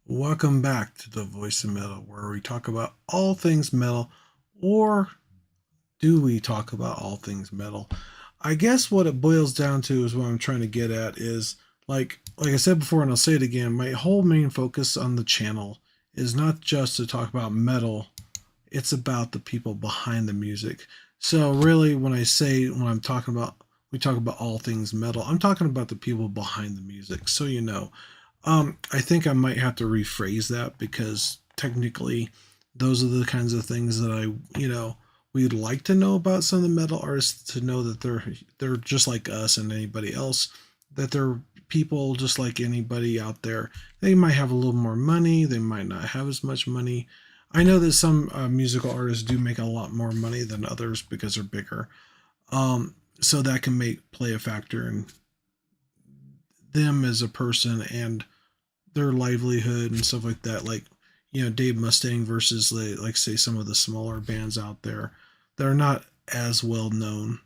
Welcome back to the Voice of Metal, where we talk about all things metal, or do we talk about all things metal? I guess what it boils down to is what I'm trying to get at is like I said before, and I'll say it again. My whole main focus on the channel is not just to talk about metal; it's about the people behind the music. So really, when I'm talking about we talk about all things metal, I'm talking about the people behind the music. So I think I might have to rephrase that because technically, those are the kinds of things that we'd like to know about some of the metal artists, to know that they're just like us and anybody else, that they're people just like anybody out there. They might have a little more money, they might not have as much money. I know that some musical artists do make a lot more money than others because they're bigger. So that can make play a factor in them as a person and their livelihood and stuff like that. Like, Dave Mustaine versus like say some of the smaller bands out there that are not as well known.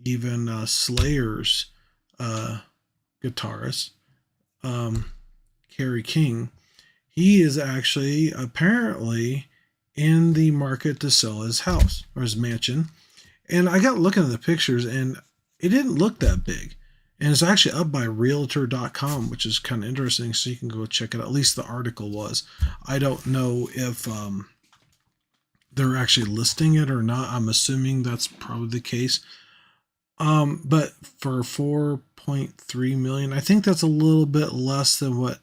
Even Slayer's uh, guitarist, um, Kerry King, he is actually apparently in the market to sell his house or his mansion. And I got looking at the pictures and it didn't look that big. And it's actually up by realtor.com, which is kind of interesting. So you can go check it out. At least the article was. I don't know if they're actually listing it or not. I'm assuming that's probably the case. But for 4.3 million, I think that's a little bit less than what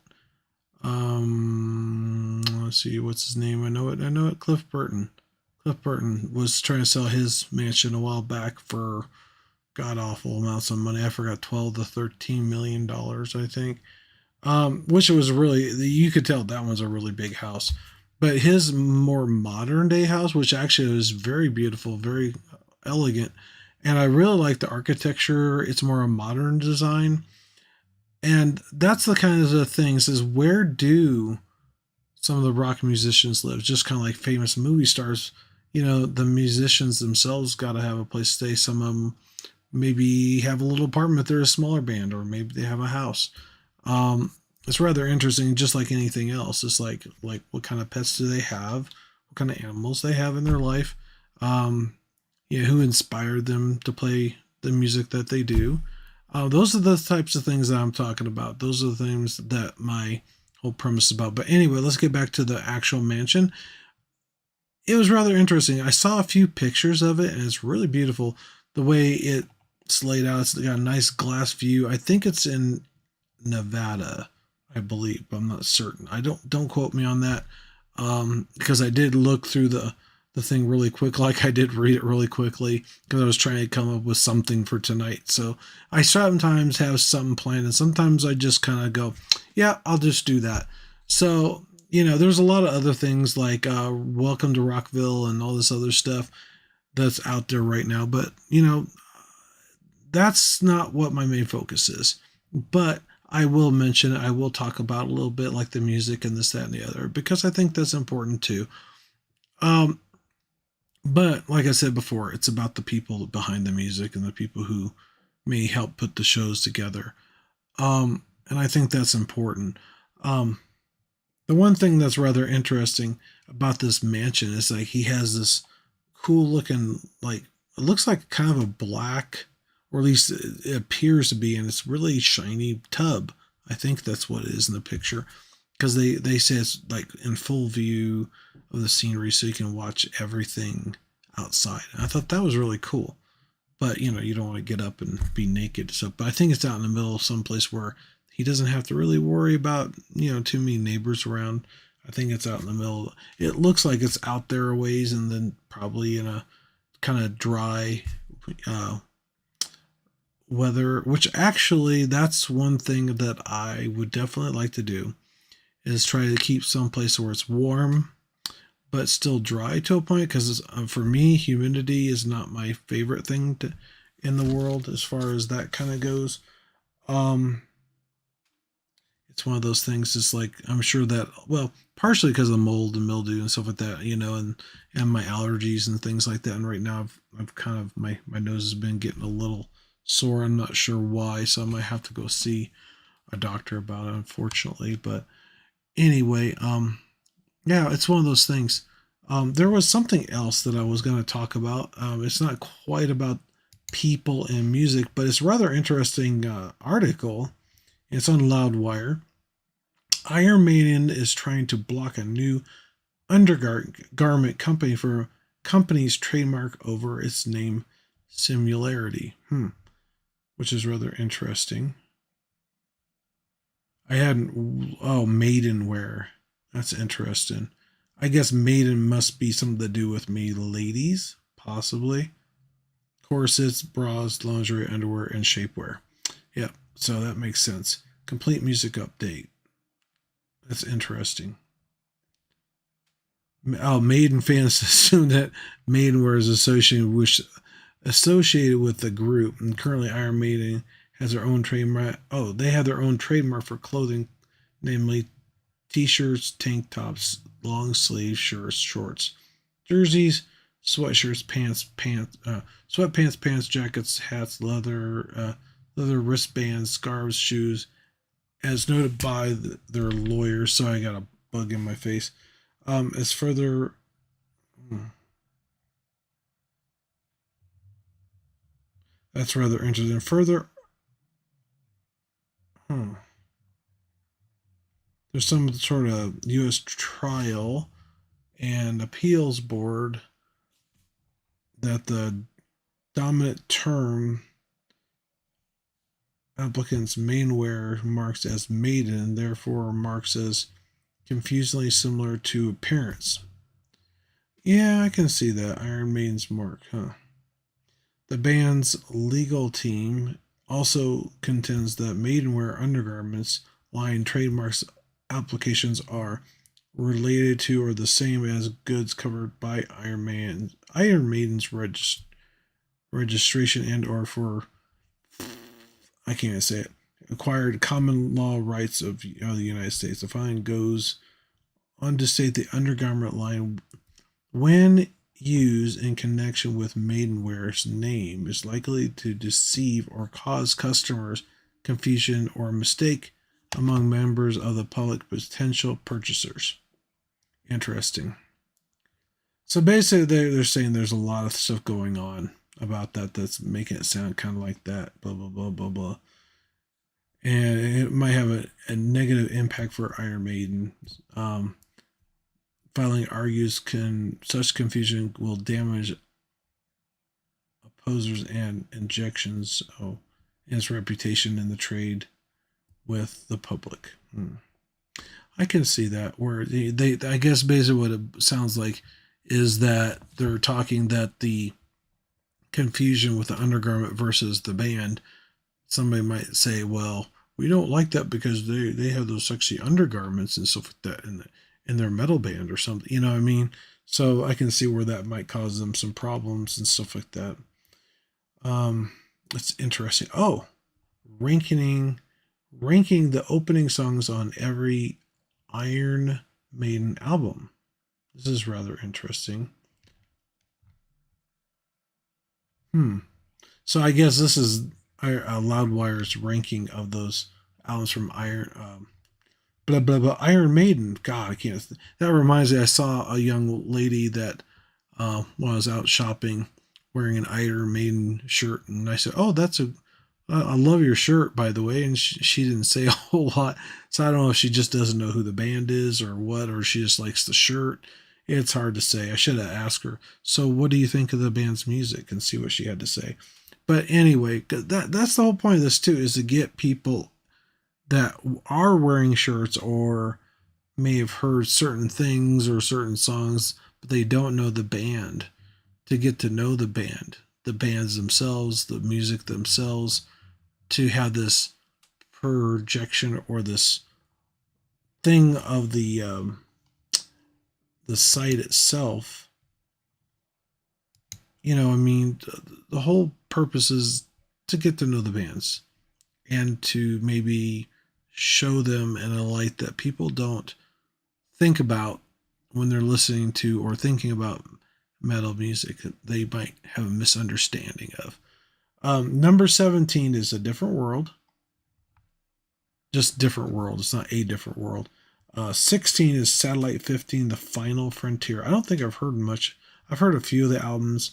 let's see, what's his name? I know it. Cliff Burton. Cliff Burton was trying to sell his mansion a while back for god awful amounts of money. I forgot, 12 to 13 million dollars, I think. Which was really, you could tell that one's a really big house. But his more modern day house, which actually is very beautiful, very elegant, and I really like the architecture. It's more a modern design, and that's the kind of the things is, where do some of the rock musicians live? Just kind of like famous movie stars. The musicians themselves got to have a place to stay. Some of them maybe have a little apartment if they're a smaller band, or maybe they have a house. It's rather interesting, just like anything else. It's like what kind of pets do they have, what kind of animals they have in their life, who inspired them to play the music that they do. Those are the types of things that I'm talking about. Those are the things that my whole premise is about. But anyway, let's get back to the actual mansion. It was rather interesting. I saw a few pictures of it, and it's really beautiful the way it's laid out. It's got a nice glass view. I think it's in Nevada, I believe, but I'm not certain. I don't quote me on that, because I did look through the thing really quick. Like, I did read it really quickly because I was trying to come up with something for tonight. So I sometimes have something planned, and sometimes I just kind of go, yeah, I'll just do that. So there's a lot of other things like Welcome to Rockville and all this other stuff that's out there right now. But that's not what my main focus is. But I will mention it. I will talk about a little bit like the music and this, that, and the other, because I think that's important too. Um, but like I said before, it's about the people behind the music and the people who may help put the shows together. And I think that's important. Um, the one thing that's rather interesting about this mansion is like he has this cool looking, like, it looks like kind of a black, or at least it appears to be, and it's really shiny tub. I think that's what it is in the picture, because they say it's like in full view of the scenery, so you can watch everything outside. And I thought that was really cool. But you don't want to get up and be naked. So, but I think it's out in the middle of some place where he doesn't have to really worry about too many neighbors around. I think it's out in the middle. It looks like it's out there a ways, and then probably in a kind of dry uh, weather. Which actually, that's one thing that I would definitely like to do, is try to keep some place where it's warm but still dry to a point, because for me, humidity is not my favorite thing in the world as far as that kind of goes. Um, it's one of those things. It's like, I'm sure that, well, partially because of mold and mildew and stuff like that, and my allergies and things like that. And right now, I've kind of, my nose has been getting a little sore. I'm not sure why, so I might have to go see a doctor about it, unfortunately. But Anyway, yeah, it's one of those things. There was something else that I was going to talk about. It's not quite about people and music, but it's a rather interesting article. It's on Loudwire. Iron Maiden is trying to block a new undergarment company for company's trademark over its name similarity. Which is rather interesting. I hadn't. Oh, maidenwear. That's interesting. I guess maiden must be something to do with me ladies, possibly. Corsets, bras, lingerie, underwear, and shapewear. Yep, so that makes sense. Complete music update. That's interesting. Oh, Maiden fans assume that Maidenwear is associated with the group, and currently Iron Maiden has their own trademark. Oh, they have their own trademark for clothing, namely t-shirts, tank tops, long sleeve shirts, shorts, jerseys, sweatshirts, sweatpants, pants, jackets, hats, leather wristbands, scarves, shoes, as noted by their lawyers. So I got a bug in my face. As further, hmm, that's rather interesting. Further, hmm, there's some sort of U.S. trial and appeals board that the dominant term applicant's mainwear marks as maiden and therefore marks as confusingly similar to appearance. Yeah, I can see that. Iron Maiden's mark, huh? The band's legal team also contends that maidenwear undergarments line trademarks applications are related to or the same as goods covered by Iron Maiden's registration and or for I can't even say it acquired common law rights of the United States. The fine goes on to state the undergarment line when used in connection with maidenwear's name is likely to deceive or cause customers confusion or mistake among members of the public potential purchasers. Interesting. So basically, they're saying there's a lot of stuff going on about that that's making it sound kind of like that. Blah blah blah blah blah, and it might have a negative impact for Iron Maiden. Filing argues can such confusion will damage opposers and injections and its reputation in the trade with the public. I can see that where they I guess basically what it sounds like is that they're talking that the confusion with the undergarment versus the band, somebody might say, well, we don't like that because they have those sexy undergarments and stuff like that in their metal band or something. You know what I mean? So I can see where that might cause them some problems and stuff like that. Um, it's interesting. Oh, ranking ranking the opening songs on every Iron Maiden album. This is rather interesting. Hmm. So I guess this is Loudwire's ranking of those albums from Iron blah blah blah Iron Maiden. God, I can't. That reminds me. I saw a young lady that when I was out shopping wearing an Iron Maiden shirt, and I said, "Oh, that's a I love your shirt, by the way." And she didn't say a whole lot, so I don't know if she just doesn't know who the band is or what, or she just likes the shirt. It's hard to say. I should have asked her. So, what do you think of the band's music, and see what she had to say. But anyway, that's the whole point of this too, is to get people that are wearing shirts or may have heard certain things or certain songs, but they don't know the band, to get to know the bands themselves, the music themselves, to have this projection or this thing of the site itself. I mean, the whole purpose is to get to know the bands and to maybe show them in a light that people don't think about when they're listening to or thinking about metal music that they might have a misunderstanding of. Number 17 is A Different World. Just Different World. It's not A Different World. 16 is Satellite 15, The Final Frontier. I don't think I've heard much. I've heard a few of the albums.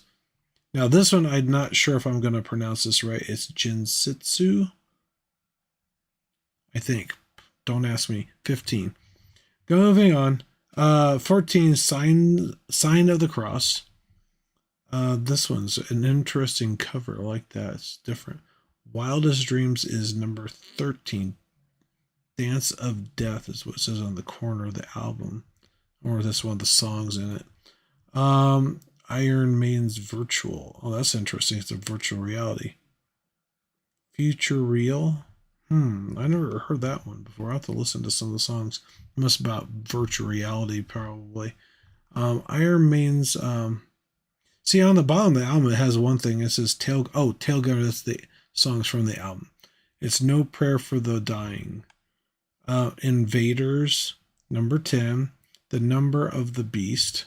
Now, this one, I'm not sure if I'm going to pronounce this right. It's Jinsitsu, I think. Don't ask me. 15. Moving on. 14, Sign of the Cross. This one's an interesting cover. I like that. It's different. Wildest Dreams is number 13. Dance of Death is what it says on the corner of the album. Or that's one of the songs in it. Iron Maiden's Virtual. Oh, that's interesting. It's a virtual reality. Future Real. I never heard that one before. I have to listen to some of the songs. It must be about virtual reality, probably. Iron Maiden's. See, on the bottom of the album, it has one thing. It says Tailgunner. That's the songs from the album. It's No Prayer for the Dying. Invaders, number 10. The Number of the Beast.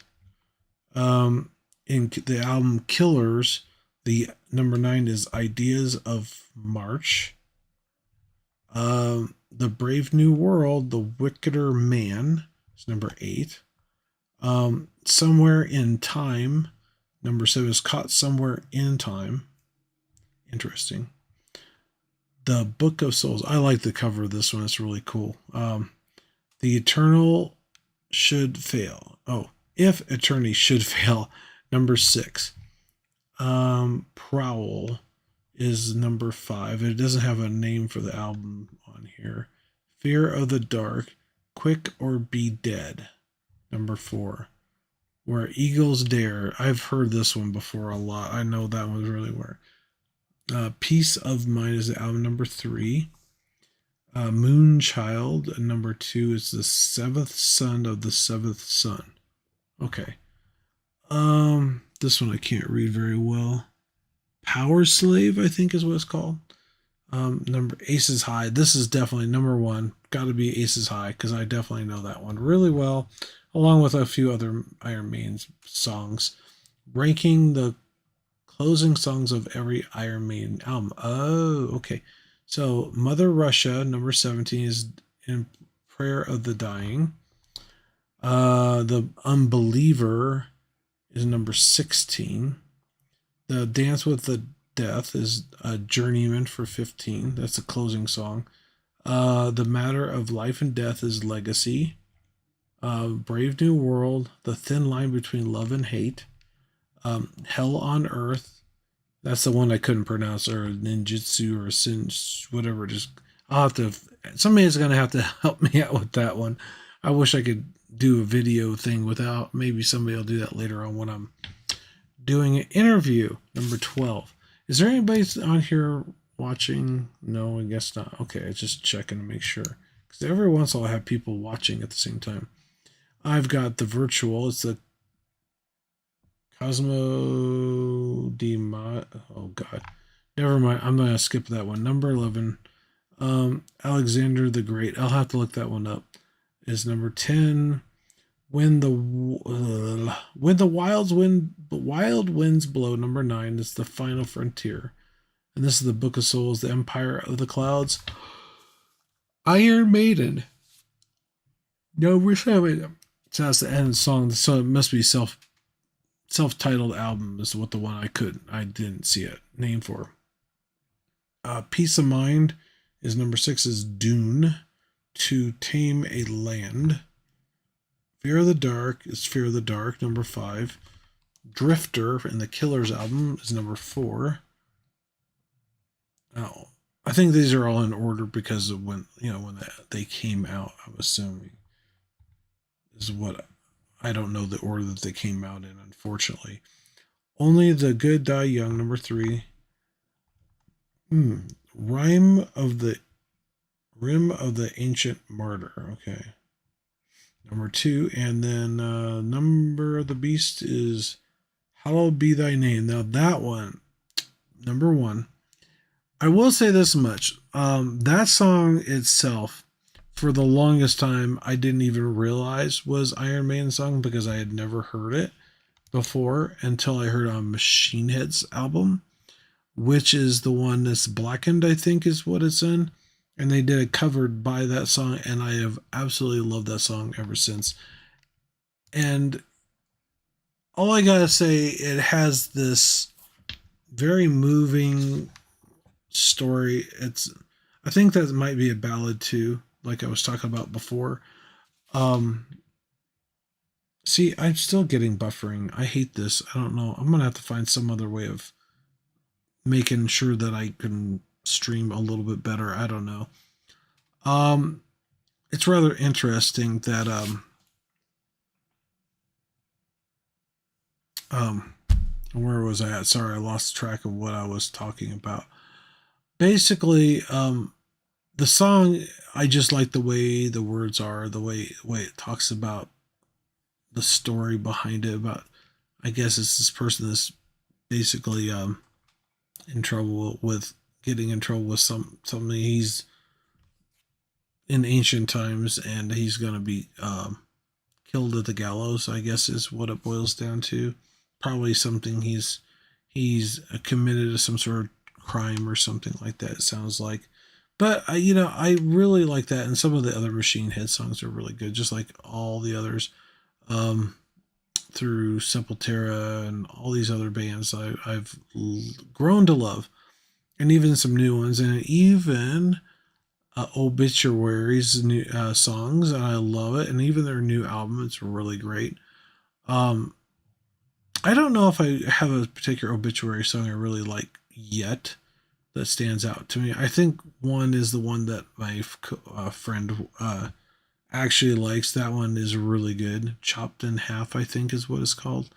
In the album Killers, the number 9 is Ideas of March. The Brave New World, The Wickeder Man is number 8. Somewhere in Time, number 7 is Caught Somewhere in Time. Interesting. The Book of Souls. I like the cover of this one. It's really cool. The Eternal Should Fail. Oh, If Eternity Should Fail, number 6. Prowl is number 5. It doesn't have a name for the album on here. Fear of the Dark, Quick or Be Dead, number 4. Where Eagles Dare. I've heard this one before a lot. I know that one's really weird. Peace of Mind is the album number 3. Moonchild, number 2 is the 7th son of the 7th son. Okay. This one I can't read very well. Power Slave, I think is what it's called. Number Aces High. This is definitely number 1. Got to be Aces High because I definitely know that one really well, along with a few other Iron Maiden songs. Ranking the closing songs of every Iron Maiden album. Oh, okay. So Mother Russia, number 17, is In Prayer of the Dying. The Unbeliever is number 16. The Dance with the Death is a Journeyman for 15. That's the closing song. The Matter of Life and Death is Legacy. Brave New World, The Thin Line Between Love and Hate. Hell on Earth. That's the one I couldn't pronounce, or ninjutsu or sin, whatever. Just I'll have to. Somebody's gonna have to help me out with that one. I wish I could do a video thing without. Maybe somebody will do that later on when I'm doing an interview. Number 12. Is there anybody on here watching? No, I guess not. Okay, I just checking to make sure. Because every once in a while I have people watching at the same time. I've got the virtual. It's the Cosmo oh god. Never mind. I'm gonna skip that one. Number 11. Alexander the Great. I'll have to look that one up. Is number 10. When the wild winds blow, number 9 is The Final Frontier. And this is the Book of Souls, The Empire of the Clouds. Iron Maiden. Number 7. So that's the end of the song. So it must be self-titled album is what the one I didn't see a name for. Peace of Mind is number 6 is Dune. To Tame a Land. Fear of the Dark is Fear of the Dark, number 5. Drifter in the Killers album is number 4. Now, I think these are all in order because of when they came out, I'm assuming. Is what I don't know the order that they came out in, unfortunately. Only the Good Die Young, number 3. Rim of the Ancient Martyr, okay. Number 2, and then Number of the Beast is Hallowed Be Thy Name. Now that one, number 1. I will say this much. That song itself, for the longest time, I didn't even realize was Iron Maiden's song because I had never heard it before until I heard on Machine Head's album, which is the one that's Blackened, I think is what it's in. and they did a cover by that song, and I have absolutely loved that song ever since. And all I gotta say, it has this very moving story. I think that might be a ballad too, like I was talking about before. Um, See, I'm still getting buffering. I hate this. I don't know. I'm gonna have to find some other way of making sure that I can stream a little bit better. I don't know. Um, it's rather interesting that um where was I at? Sorry, I lost track of what I was talking about. Basically, the song, I just like the way the words are, the way it talks about the story behind it. About, I guess it's this person that's basically in trouble with getting in trouble with something. He's in ancient times, and he's gonna be killed at the gallows, I guess is what it boils down to. Probably something he's committed to some sort of crime or something like that. It sounds like. But I really like that, and some of the other Machine Head songs are really good, just like all the others. Um, Through Sepultura and all these other bands, I've grown to love, and even some new ones, and even Obituaries new songs, and I love it. And even their new album, it's really great. Um, I don't know if I have a particular Obituary song I really like yet that stands out to me. I think one is the one that my friend actually likes. That one is really good. Chopped in Half, I think, is what it's called.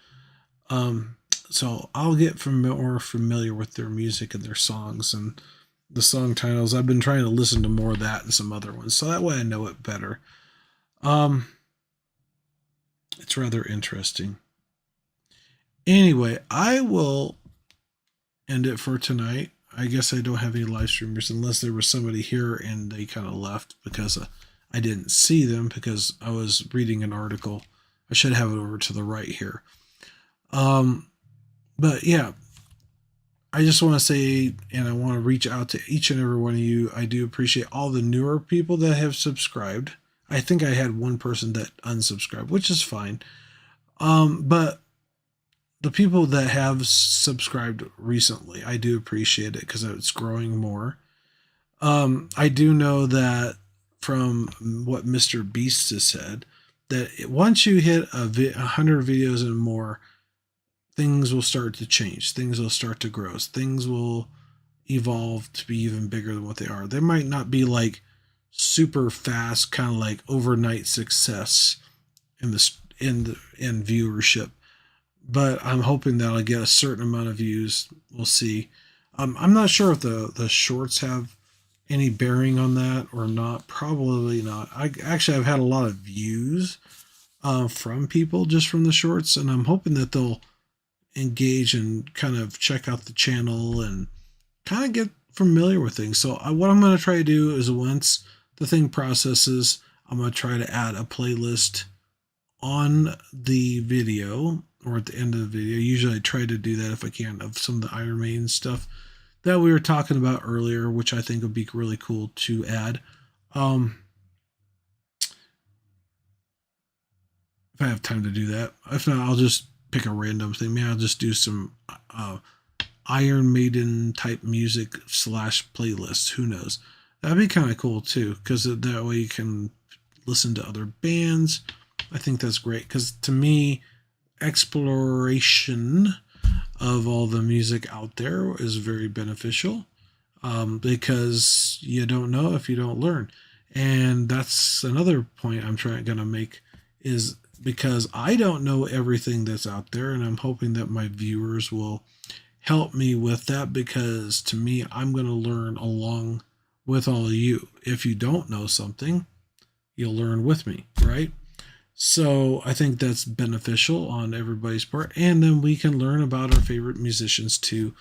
Um, so I'll get more familiar with their music and their songs and the song titles. I've been trying to listen to more of that and some other ones, so that way I know it better. Um, it's rather interesting. Anyway, I will end it for tonight. I guess I don't have any live streamers unless there was somebody here and they kind of left because I didn't see them because I was reading an article. I should have it over to the right here. Um, but yeah, I just want to say, and I want to reach out to each and every one of you. I do appreciate all the newer people that have subscribed. I think I had one person that unsubscribed, which is fine. But the people that have subscribed recently, I do appreciate it because it's growing more. I do know that from what Mr. Beast has said, that once you hit 100 videos and more, things will start to change. Things will start to grow. Things will evolve to be even bigger than what they are. They might not be like super fast, kind of like overnight success in viewership, but I'm hoping that I'll get a certain amount of views. We'll see. I'm not sure if the shorts have any bearing on that or not. Probably not. I've had a lot of views from people just from the shorts, and I'm hoping that they'll engage and kind of check out the channel and kind of get familiar with things. So what I'm going to try to do is once the thing processes, I'm going to try to add a playlist on the video or at the end of the video. Usually I try to do that if I can, of some of the Iron Maiden stuff that we were talking about earlier, which I think would be really cool to add. If I have time to do that. If not, I'll just pick a random thing. Maybe I'll just do some Iron Maiden type music / playlists. Who knows? That'd be kind of cool too, because that way you can listen to other bands. I think that's great because to me, exploration of all the music out there is very beneficial because you don't know if you don't learn. And that's another point I'm going to make is because I don't know everything that's out there, and I'm hoping that my viewers will help me with that because to me, I'm going to learn along with all of you. If you don't know something, you'll learn with me, right? So I think that's beneficial on everybody's part. And then we can learn about our favorite musicians too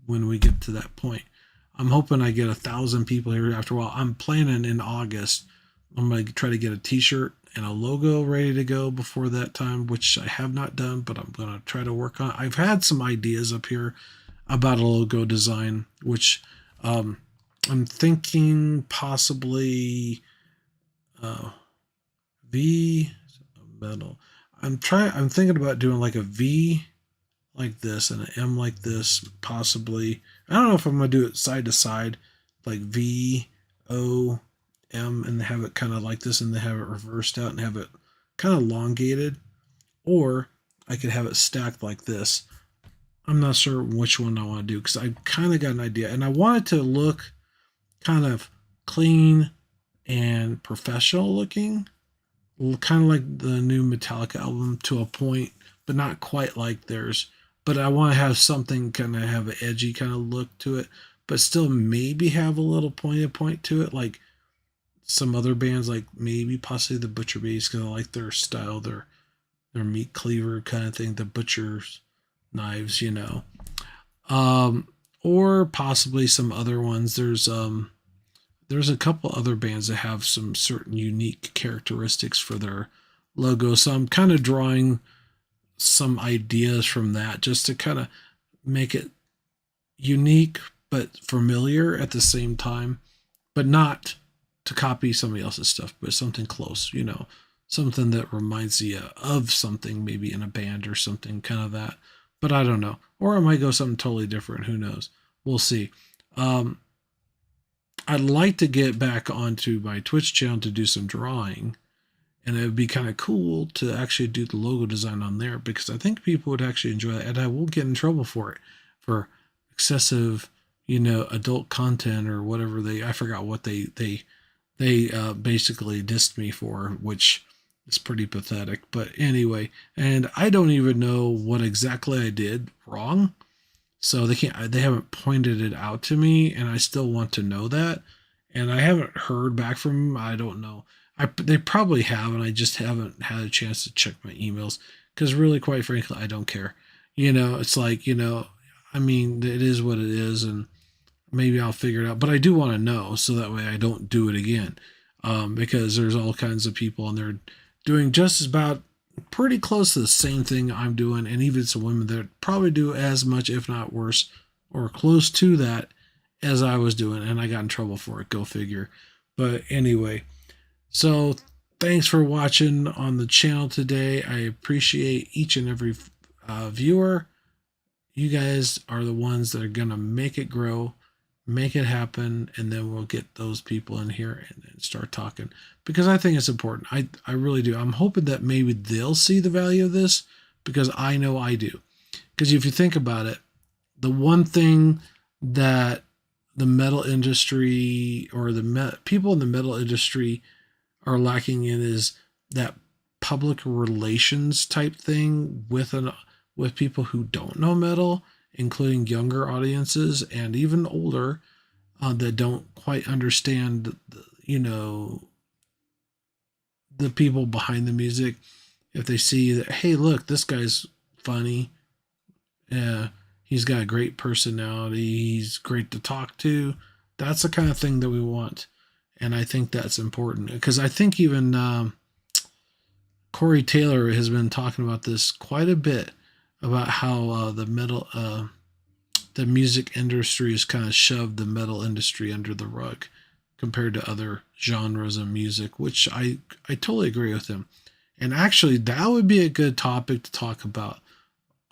when we get to that point. I'm hoping I get 1,000 people here after a while. I'm planning in August. I'm going to try to get a t-shirt and a logo ready to go before that time, which I have not done, but I'm going to try to work on. I've had some ideas up here about a logo design, which I'm thinking possibly uh, V metal. I'm thinking about doing like a V like this and an M like this, possibly. I don't know if I'm gonna do it side to side, like V O M, and have it kind of like this, and then have it reversed out and have it kind of elongated, or I could have it stacked like this. I'm not sure which one I want to do because I kind of got an idea, and I want it to look kind of clean and professional looking, kind of like the new Metallica album to a point, but not quite like theirs. But I want to have something kind of have an edgy kind of look to it, but still maybe have a little pointed point to it, like some other bands, like maybe possibly the Butcher Bass, because I like their style, their meat cleaver kind of thing, the butcher's knives, um, or possibly some other ones. There's a couple other bands that have some certain unique characteristics for their logo. So I'm kind of drawing some ideas from that just to kind of make it unique but familiar at the same time, but not to copy somebody else's stuff, but something close, something that reminds you of something, maybe in a band or something, kind of that. But I don't know. Or I might go something totally different. Who knows? We'll see. Um, I'd like to get back onto my Twitch channel to do some drawing. And it would be kind of cool to actually do the logo design on there because I think people would actually enjoy that. And I won't get in trouble for it, for excessive, adult content or whatever I forgot what they basically dissed me for, which is pretty pathetic. But anyway, and I don't even know what exactly I did wrong. So they haven't pointed it out to me, and I still want to know that. And I haven't heard back from them. I don't know. They probably have, and I just haven't had a chance to check my emails because really, quite frankly, I don't care. It's like, I mean, it is what it is, and maybe I'll figure it out. But I do want to know so that way I don't do it again, because there's all kinds of people and they're doing just about pretty close to the same thing I'm doing, and even some women that probably do as much, if not worse, or close to that as I was doing, and I got in trouble for it. Go figure. But anyway, so thanks for watching on the channel today. I appreciate each and every viewer. You guys are the ones that are gonna make it grow, make it happen, and then we'll get those people in here and start talking because I think it's important. I really do. I'm hoping that maybe they'll see the value of this because I know I do. Because if you think about it, the one thing that the metal industry or people in the metal industry are lacking in is that public relations type thing with people who don't know metal, including younger audiences and even older that don't quite understand, the people behind the music. If they see that, hey, look, this guy's funny, he's got a great personality, he's great to talk to. That's the kind of thing that we want, and I think that's important because I think even Corey Taylor has been talking about this quite a bit about how the music industry has kind of shoved the metal industry under the rug compared to other genres of music, which I totally agree with him. And actually, that would be a good topic to talk about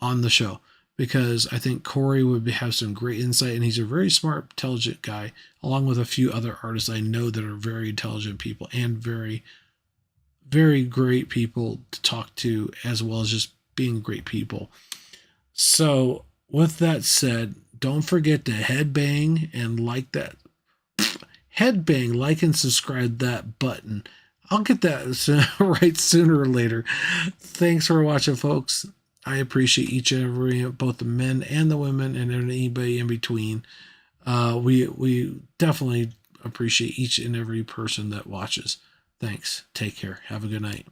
on the show because I think Corey would have some great insight, and he's a very smart, intelligent guy, along with a few other artists I know that are very intelligent people and very, very great people to talk to, as well as just being great people. So, with that said, don't forget to headbang and like that. Headbang, like, and subscribe that button. I'll get that right sooner or later. Thanks for watching, folks. I appreciate each and every, both the men and the women, and anybody in between. We definitely appreciate each and every person that watches. Thanks. Take care. Have a good night.